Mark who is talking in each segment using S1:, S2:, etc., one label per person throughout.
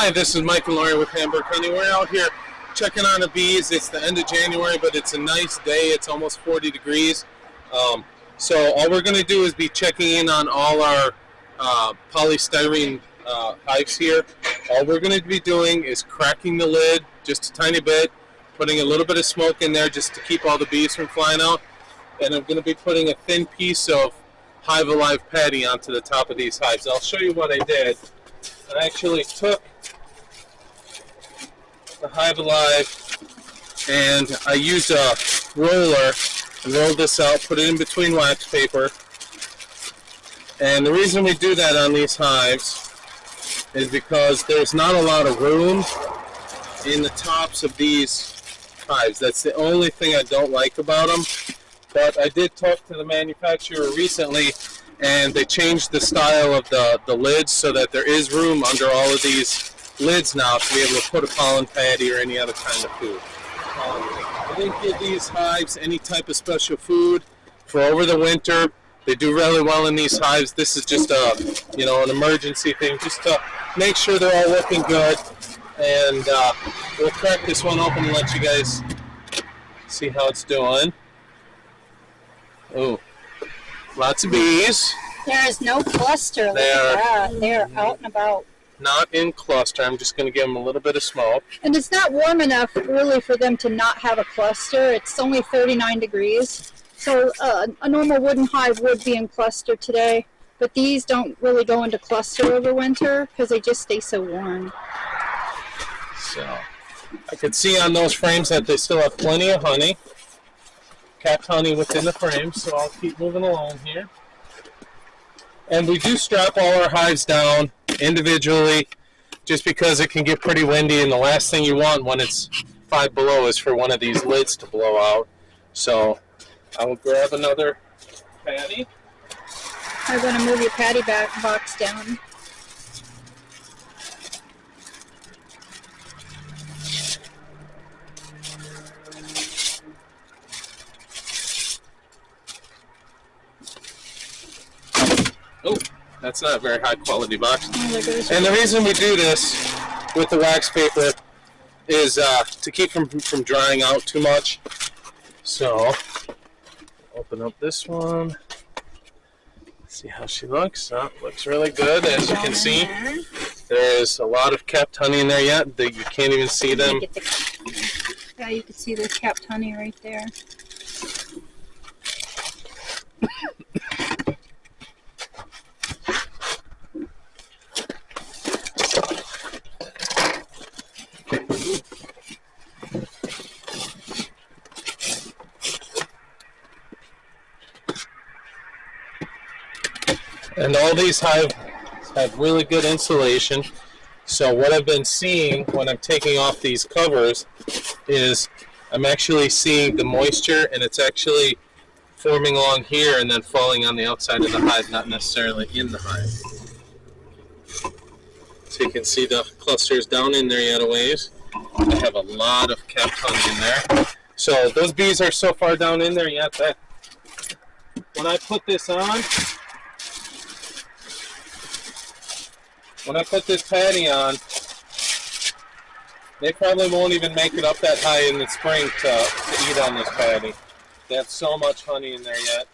S1: Hi, this is Mike and Lori with Hamburg Honey. We're out here checking on the bees. It's the end of January, but it's a nice day. It's almost 40 degrees. So all we're going to do is be checking in on all our polystyrene hives here. All we're going to be doing is cracking the lid just a tiny bit, putting a little bit of smoke in there just to keep all the bees from flying out. And I'm going to be putting a thin piece of Hive Alive patty onto the top of these hives. I'll show you what I did. I actually took the Hive Alive and I used a roller and rolled this out, put it in between wax paper. And the reason we do that on these hives is because there's not a lot of room in the tops of these hives. That's the only thing I don't like about them. But I did talk to the manufacturer recently, and they changed the style of the lids so that there is room under all of these lids now to be able to put a pollen patty or any other kind of food. I didn't give these hives any type of special food for over the winter. They do really well in these hives. This is just an emergency thing, just to make sure they're all looking good. And we'll crack this one open and let you guys see how it's doing. Oh, lots of bees.
S2: There is no cluster. Look at that. They are out and about.
S1: Not in cluster. I'm just going to give them a little bit of smoke.
S2: And it's not warm enough really for them to not have a cluster. It's only 39 degrees. So a normal wooden hive would be in cluster today. But these don't really go into cluster over winter because they just stay so warm.
S1: So I can see on those frames that they still have plenty of honey. Capped honey within the frame, so I'll keep moving along here. And we do strap all our hives down individually just because it can get pretty windy, and the last thing you want when it's 5 below is for one of these lids to blow out. So I will grab another patty.
S2: I'm going to move your patty box down.
S1: Oh, that's not a very high quality box. And the reason we do this with the wax paper is to keep them from drying out too much. So, open up this one. See how she looks. Looks really good. As you can see, there's a lot of capped honey in there yet. You can't even see them.
S2: Yeah, you can see the capped honey right there.
S1: And all these hives have really good insulation. So what I've been seeing when I'm taking off these covers is I'm actually seeing the moisture, and it's actually forming along here and then falling on the outside of the hive, not necessarily in the hive. So you can see the clusters down in there yet a ways. I have a lot of capped honey in there. So those bees are so far down in there yet that when I put this on, when I put this patty on, they probably won't even make it up that high in the spring to eat on this patty. They have so much honey in there yet.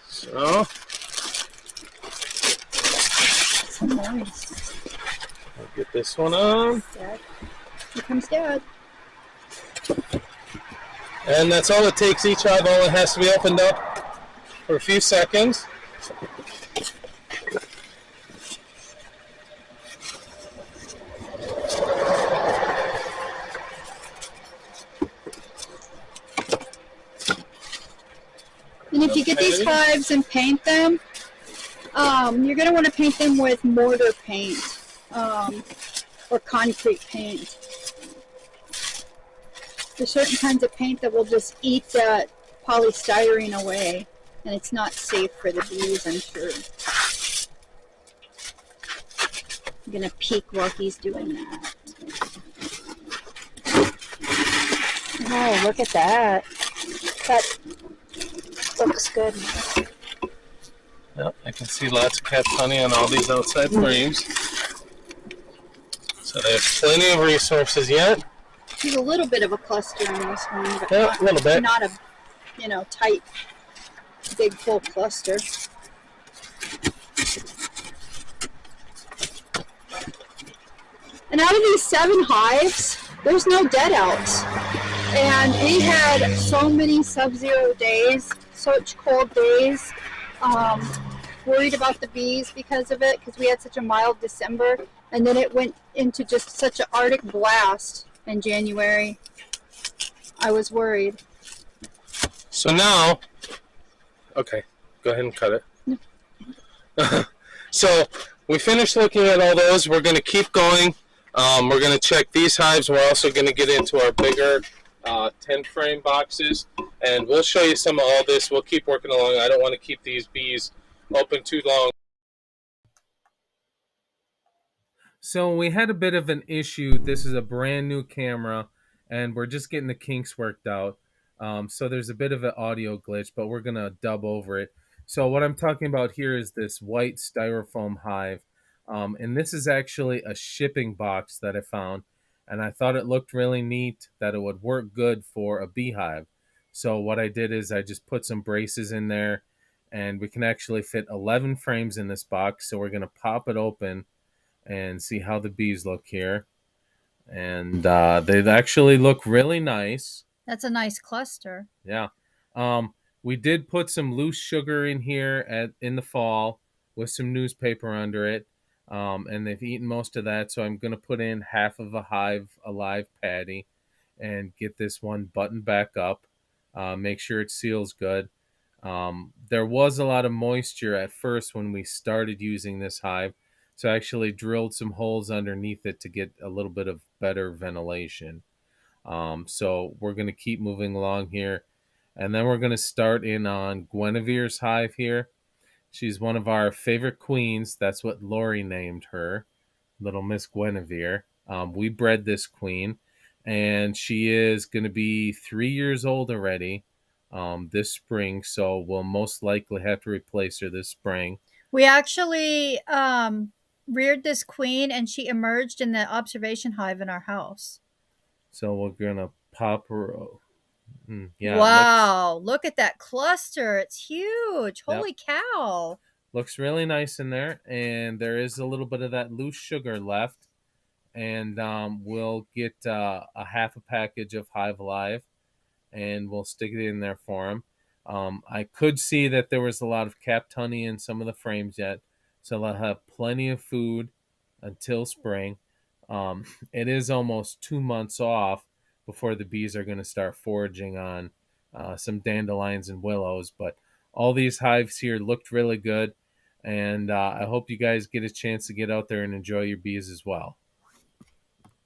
S1: So,
S2: Nice.
S1: I'll get this one on.
S2: Dad. Here comes Dad.
S1: And that's all it takes. Each eyeball, it has to be opened up for a few seconds.
S2: And if you get these hives and paint them, you're going to want to paint them with mortar paint or concrete paint. There's certain kinds of paint that will just eat that polystyrene away, and it's not safe for the bees, I'm sure. I'm going to peek while he's doing that. Oh, look at that. That looks good.
S1: Yep, I can see lots of capped honey on all these outside frames. So they have plenty of resources yet.
S2: There's a little bit of a cluster in this one, but
S1: Yeah, a little bit.
S2: not a, tight, big full cluster. And out of these 7 hives, there's no dead outs. And we had so many sub-zero days, such cold days. Worried about the bees because of it, because we had such a mild December, and then it went into just such an Arctic blast in January. I was worried.
S1: So now, okay, go ahead and cut it. So we finished looking at all those. We're going to keep going. We're going to check these hives. We're also going to get into our bigger 10 frame boxes, and we'll show you some of all this. We'll keep working along. I don't want to keep these bees open too long. So we had a bit of an issue. This is a brand new camera, and we're just getting the kinks worked out. So there's a bit of an audio glitch, but we're going to dub over it. So what I'm talking about here is this white styrofoam hive. And this is actually a shipping box that I found. And I thought it looked really neat, that it would work good for a beehive. So what I did is I just put some braces in there, and we can actually fit 11 frames in this box. So we're going to pop it open and see how the bees look here. And they actually look really nice.
S2: That's a nice cluster.
S1: Yeah. We did put some loose sugar in here in the fall with some newspaper under it. And they've eaten most of that, so I'm going to put in half of a Hive Alive patty and get this one buttoned back up. Make sure it seals good. There was a lot of moisture at first when we started using this hive, so I actually drilled some holes underneath it to get a little bit of better ventilation. So we're going to keep moving along here. And then we're going to start in on Guinevere's hive here. She's one of our favorite queens. That's what Lori named her, little Miss Guinevere. We bred this queen, and she is going to be 3 years old already this spring. So we'll most likely have to replace her this spring.
S2: We actually reared this queen, and she emerged in the observation hive in our house.
S1: So we're going to pop her. Yeah.
S2: Wow, look at that cluster. It's huge.
S1: Yep.
S2: Holy cow.
S1: Looks really nice in there, and there is a little bit of that loose sugar left. And we'll get a half a package of Hive Alive, and we'll stick it in there for them. I could see that there was a lot of capped honey in some of the frames yet, so they'll have plenty of food until spring. It is almost 2 months off before the bees are going to start foraging on some dandelions and willows, but all these hives here looked really good, and I hope you guys get a chance to get out there and enjoy your bees as well.